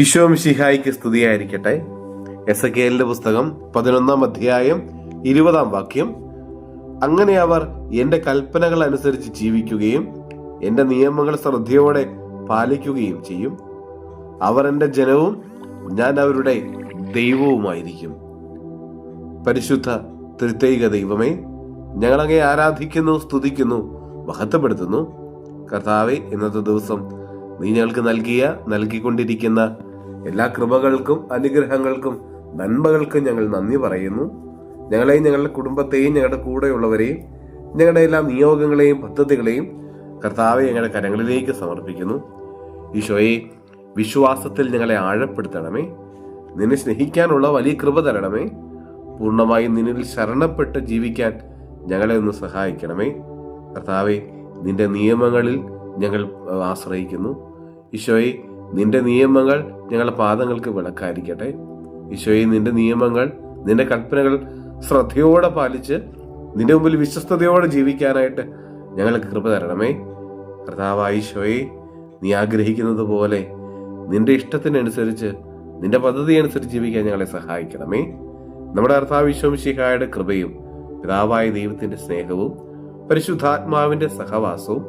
ഈശോ മിശിഹായിക്ക് സ്തുതിയായിരിക്കട്ടെ. എസെക്കിയേലിന്റെ പുസ്തകം 11 അധ്യായം 20 വാക്യം. അങ്ങനെ അവർ എന്റെ കൽപ്പനകൾ അനുസരിച്ച് ജീവിക്കുകയും എന്റെ നിയമങ്ങൾ ശ്രദ്ധയോടെ പാലിക്കുകയും ചെയ്യും. അവർ എന്റെ ജനവും ഞാൻ അവരുടെ ദൈവവുമായിരിക്കും. പരിശുദ്ധ ത്രിത്വൈക ദൈവമേ, ഞങ്ങളങ്ങേ ആരാധിക്കുന്നു, സ്തുതിക്കുന്നു, മഹത്വപ്പെടുത്തുന്നു. കർത്താവേ, ഇന്നത്തെ ദിവസം നീ ഞങ്ങൾക്ക് നൽകിക്കൊണ്ടിരിക്കുന്ന എല്ലാ കൃപകൾക്കും അനുഗ്രഹങ്ങൾക്കും നന്മകൾക്കും ഞങ്ങൾ നന്ദി പറയുന്നു. ഞങ്ങളെയും ഞങ്ങളുടെ കുടുംബത്തെയും ഞങ്ങളുടെ കൂടെയുള്ളവരെയും ഞങ്ങളുടെ എല്ലാ നിയോഗങ്ങളെയും പദ്ധതികളെയും കർത്താവെ ഞങ്ങളുടെ കരങ്ങളിലേക്ക് സമർപ്പിക്കുന്നു. ഈശോയെ, വിശ്വാസത്തിൽ ഞങ്ങളെ ആഴപ്പെടുത്തണമേ. നിന്നെ സ്നേഹിക്കാനുള്ള വലിയ കൃപ തരണമേ. പൂർണ്ണമായും നിന്നിൽ ശരണപ്പെട്ട് ജീവിക്കാൻ ഞങ്ങളെ ഒന്ന് സഹായിക്കണമേ. കർത്താവെ, നിന്റെ നിയമങ്ങളിൽ ഞങ്ങൾ ആശ്രയിക്കുന്നു. ഈശോയെ, നിന്റെ നിയമങ്ങൾ ഞങ്ങളുടെ പാദങ്ങൾക്ക് വിളക്കായിരിക്കട്ടെ. ഈശോയെ, നിന്റെ നിയമങ്ങൾ, നിന്റെ കൽപ്പനകൾ ശ്രദ്ധയോടെ പാലിച്ച് നിന്റെ മുമ്പിൽ വിശ്വസ്തയോടെ ജീവിക്കാനായിട്ട് ഞങ്ങൾക്ക് കൃപ തരണമേ. കർത്താവായ ഈശോയെ, നീ ആഗ്രഹിക്കുന്നത് പോലെ നിന്റെ ഇഷ്ടത്തിനനുസരിച്ച് നിന്റെ പദ്ധതി അനുസരിച്ച് ജീവിക്കാൻ ഞങ്ങളെ സഹായിക്കണമേ. നമ്മുടെ കർത്താവ് ഈശോ മിശിഹായുടെ കൃപയും പിതാവായ ദൈവത്തിന്റെ സ്നേഹവും പരിശുദ്ധാത്മാവിന്റെ സഹവാസവും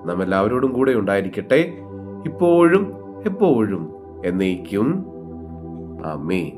നാം എല്ലാവരോടും കൂടെ ഉണ്ടായിരിക്കട്ടെ, ഇപ്പോഴും എപ്പോഴും എന്നേക്കും. ആമേൻ.